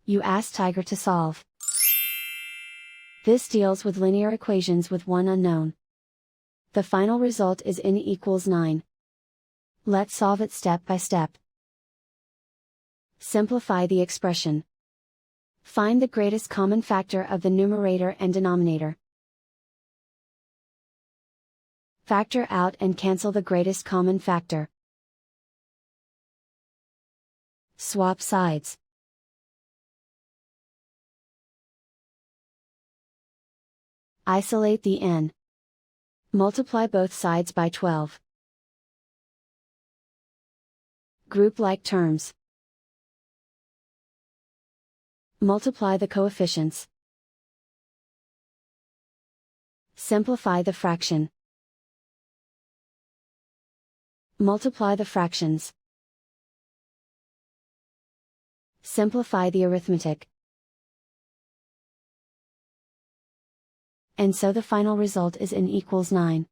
You ask Tiger to solve. This deals with linear equations with one unknown. The final result is n equals 9. Let's solve it step by step. Simplify the expression. Find the greatest common factor of the numerator and denominator. Factor out and cancel the greatest common factor. Swap sides. Isolate the n. Multiply both sides by 12. Group like terms. Multiply the coefficients. Simplify the fraction. Multiply the fractions. Simplify the arithmetic. And so the final result is n equals 9.